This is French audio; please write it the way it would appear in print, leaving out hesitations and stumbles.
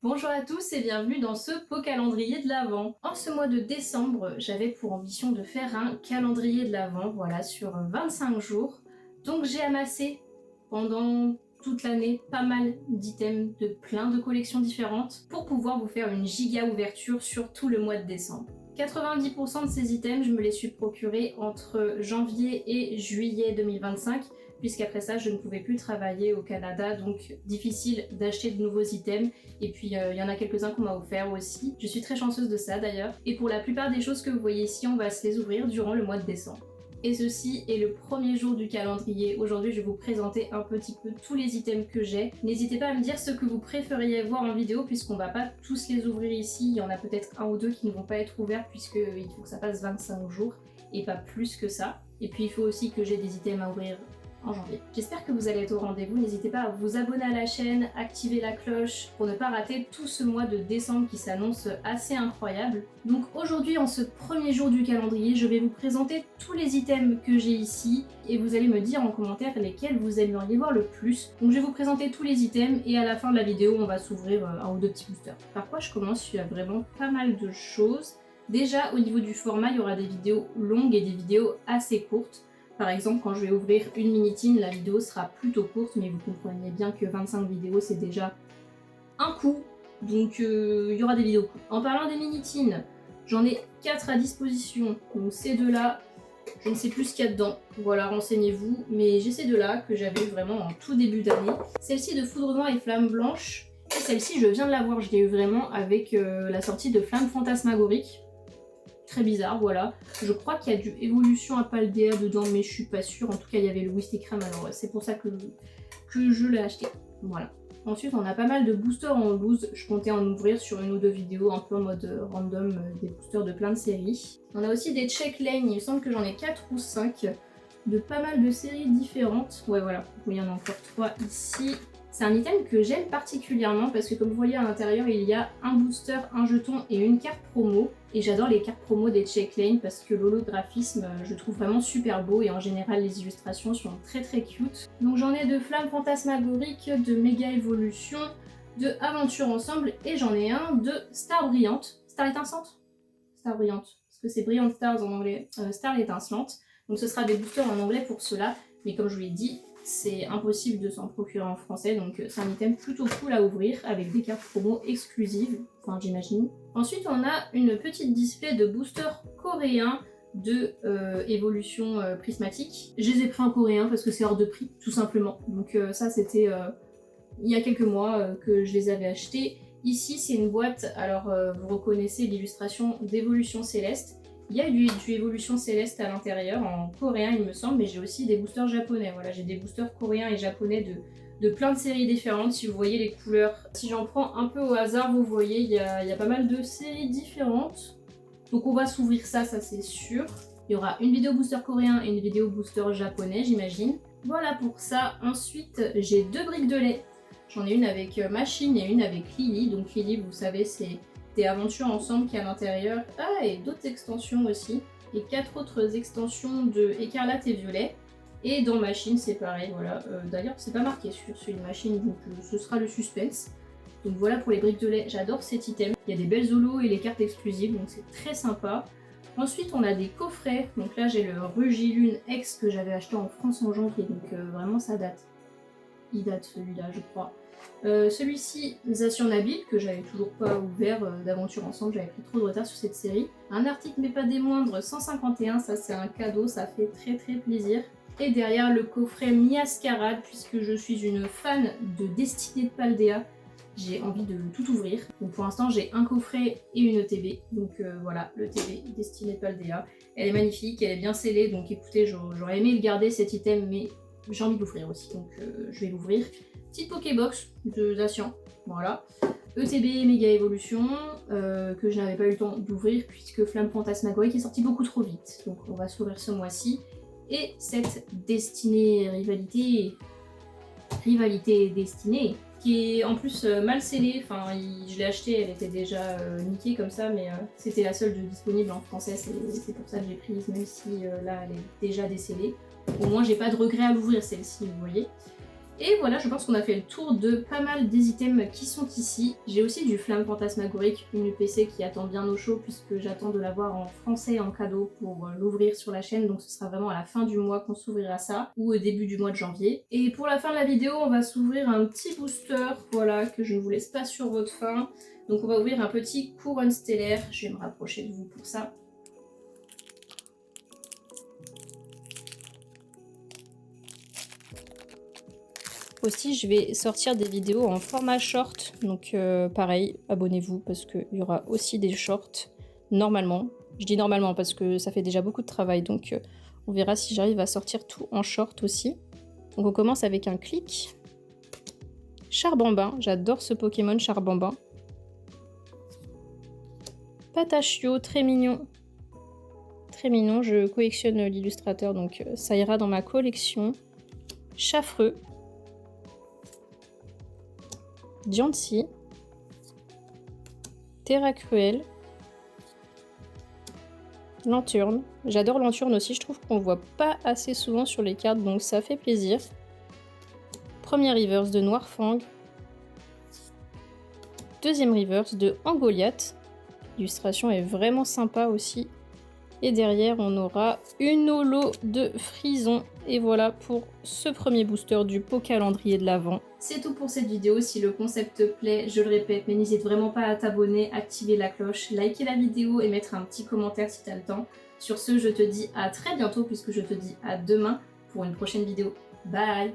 Bonjour à tous et bienvenue dans ce pot calendrier de l'Avent. En ce mois de décembre, j'avais pour ambition de faire un calendrier de l'Avent, voilà, sur 25 jours. Donc j'ai amassé pendant toute l'année pas mal d'items de plein de collections différentes pour pouvoir vous faire une giga ouverture sur tout le mois de décembre. 90% de ces items, je me les suis procurés entre janvier et juillet 2025, puisqu'après ça, je ne pouvais plus travailler au Canada, donc difficile d'acheter de nouveaux items. Et puis, il y en a quelques-uns qu'on m'a offert aussi. Je suis très chanceuse de ça d'ailleurs. Et pour la plupart des choses que vous voyez ici, on va se les ouvrir durant le mois de décembre. Et ceci est le premier jour du calendrier. Aujourd'hui, je vais vous présenter un petit peu tous les items que j'ai. N'hésitez pas à me dire ce que vous préfériez voir en vidéo, puisqu'on va pas tous les ouvrir ici. Il y en a peut-être un ou deux qui ne vont pas être ouverts, puisqu'il faut que ça passe 25 jours, et pas plus que ça. Et puis il faut aussi que j'ai des items à ouvrir en janvier. J'espère que vous allez être au rendez-vous. N'hésitez pas à vous abonner à la chaîne, activer la cloche pour ne pas rater tout ce mois de décembre qui s'annonce assez incroyable. Donc aujourd'hui, en ce premier jour du calendrier, je vais vous présenter tous les items que j'ai ici et vous allez me dire en commentaire lesquels vous aimeriez voir le plus. Donc je vais vous présenter tous les items et à la fin de la vidéo, on va s'ouvrir un ou deux petits boosters. Par quoi je commence? Il y a vraiment pas mal de choses. Déjà, au niveau du format, il y aura des vidéos longues et des vidéos assez courtes. Par exemple, quand je vais ouvrir une mini-tin, la vidéo sera plutôt courte, mais vous comprenez bien que 25 vidéos, c'est déjà un coup. Donc, il y aura des vidéos courtes. En parlant des mini-tins, j'en ai 4 à disposition. Donc, ces deux-là, je ne sais plus ce qu'il y a dedans. Voilà, renseignez-vous. Mais j'ai ces deux-là que j'avais eu vraiment en tout début d'année. Celle-ci de Foudroiement et Flamme Blanche. Et celle-ci, je viens de l'avoir. Je l'ai eu vraiment avec la sortie de Flamme Fantasmagorique. Très bizarre, voilà. Je crois qu'il y a du Évolution à Paldea dedans, mais je suis pas sûre. En tout cas, il y avait le Wistikram, alors c'est pour ça que je l'ai acheté. Voilà. Ensuite, on a pas mal de boosters en loose. Je comptais en ouvrir sur une ou deux vidéos, un peu en mode random, des boosters de plein de séries. On a aussi des check lanes, il me semble que j'en ai 4 ou 5, de pas mal de séries différentes. Ouais, voilà, il y en a encore 3 ici. C'est un item que j'aime particulièrement parce que comme vous voyez à l'intérieur, il y a un booster, un jeton et une carte promo. Et j'adore les cartes promo des check lanes parce que l'holographisme, je trouve vraiment super beau et en général les illustrations sont très très cute. Donc j'en ai de Flamme Fantasmagorique, de Méga Évolution, de Aventure Ensemble et j'en ai un de Star Brillante. Star Étincelante? Star Brillante, parce que c'est Brilliant Stars en anglais, Star Étincelante. Donc ce sera des boosters en anglais pour cela, mais comme je vous l'ai dit, c'est impossible de s'en procurer en français, donc c'est un item plutôt cool à ouvrir avec des cartes promo exclusives, enfin j'imagine. Ensuite on a une petite display de boosters coréens de évolution prismatique. Je les ai pris en coréen parce que c'est hors de prix, tout simplement. Donc ça c'était il y a quelques mois que je les avais achetés. Ici c'est une boîte, alors vous reconnaissez l'illustration d'Évolution Céleste. Il y a du Évolution Céleste à l'intérieur, en coréen il me semble, mais j'ai aussi des boosters japonais. Voilà, j'ai des boosters coréens et japonais de plein de séries différentes, si vous voyez les couleurs. Si j'en prends un peu au hasard, vous voyez, il y a pas mal de séries différentes. Donc on va s'ouvrir ça c'est sûr. Il y aura une vidéo booster coréen et une vidéo booster japonais, j'imagine. Voilà pour ça. Ensuite, j'ai 2 briques de lait. J'en ai une avec Machine et une avec Lily. Donc Lily, vous savez, c'est des aventures ensemble qui est à l'intérieur. Ah, et d'autres extensions aussi. Et 4 autres extensions de Écarlate et Violet. Et dans Machine, c'est pareil, voilà. D'ailleurs, c'est pas marqué sur celui de Machine, donc ce sera le suspense. Donc voilà pour les briques de lait, j'adore cet item. Il y a des belles holos et les cartes exclusives, donc c'est très sympa. Ensuite, on a des coffrets. Donc là, j'ai le Rugilune X que j'avais acheté en France en janvier, donc vraiment ça date. Il date celui-là, je crois. Celui-ci, Zation Nabil, que j'avais toujours pas ouvert d'aventure ensemble, j'avais pris trop de retard sur cette série. Un article, mais pas des moindres, 151, ça c'est un cadeau, ça fait très très plaisir. Et derrière le coffret Miascarade, puisque je suis une fan de Destinée de Paldea, j'ai envie de tout ouvrir. Donc pour l'instant j'ai un coffret et une ETB, donc voilà, l'ETB Destinée de Paldea. Elle est magnifique, elle est bien scellée, donc écoutez, j'aurais aimé le garder cet item, mais j'ai envie de l'ouvrir aussi, donc je vais l'ouvrir. Petite Pokébox de Zacian, voilà. ETB Méga Évolution, que je n'avais pas eu le temps d'ouvrir puisque Flamme Fantasmagorique est sorti beaucoup trop vite. Donc on va s'ouvrir ce mois-ci. Et cette Destinée Rivalité Destinée, qui est en plus mal scellée. Enfin, je l'ai achetée, elle était déjà niquée comme ça, mais c'était la seule disponible en français, c'est pour ça que j'ai prise, même si là elle est déjà décellée. Au moins j'ai pas de regret à l'ouvrir celle-ci, vous voyez. Et voilà, je pense qu'on a fait le tour de pas mal des items qui sont ici. J'ai aussi du Flamme Fantasmagorique, une UPC qui attend bien au chaud puisque j'attends de l'avoir en français en cadeau pour l'ouvrir sur la chaîne, donc ce sera vraiment à la fin du mois qu'on s'ouvrira ça, ou au début du mois de janvier. Et pour la fin de la vidéo, on va s'ouvrir un petit booster, voilà, que je ne vous laisse pas sur votre faim. Donc on va ouvrir un petit Couronne Stellaire, je vais me rapprocher de vous pour ça. Aussi, je vais sortir des vidéos en format short, donc pareil, abonnez-vous parce qu'il y aura aussi des shorts, normalement. Je dis normalement parce que ça fait déjà beaucoup de travail, donc on verra si j'arrive à sortir tout en short aussi. Donc on commence avec un clic. Charbambin, j'adore ce Pokémon Charbambin. Patachio, très mignon. Très mignon, je collectionne l'illustrateur, donc ça ira dans ma collection. Chaffreux. Diancie, Terra Cruel, Lanturne. J'adore Lanturne aussi, je trouve qu'on le voit pas assez souvent sur les cartes, donc ça fait plaisir. Premier reverse de Noirfang. Deuxième reverse de Angoliath. L'illustration est vraiment sympa aussi. Et derrière, on aura une holo de Frison. Et voilà pour ce premier booster du pot calendrier de l'Avent. C'est tout pour cette vidéo. Si le concept te plaît, je le répète, mais n'hésite vraiment pas à t'abonner, activer la cloche, liker la vidéo et mettre un petit commentaire si tu as le temps. Sur ce, je te dis à très bientôt puisque je te dis à demain pour une prochaine vidéo. Bye!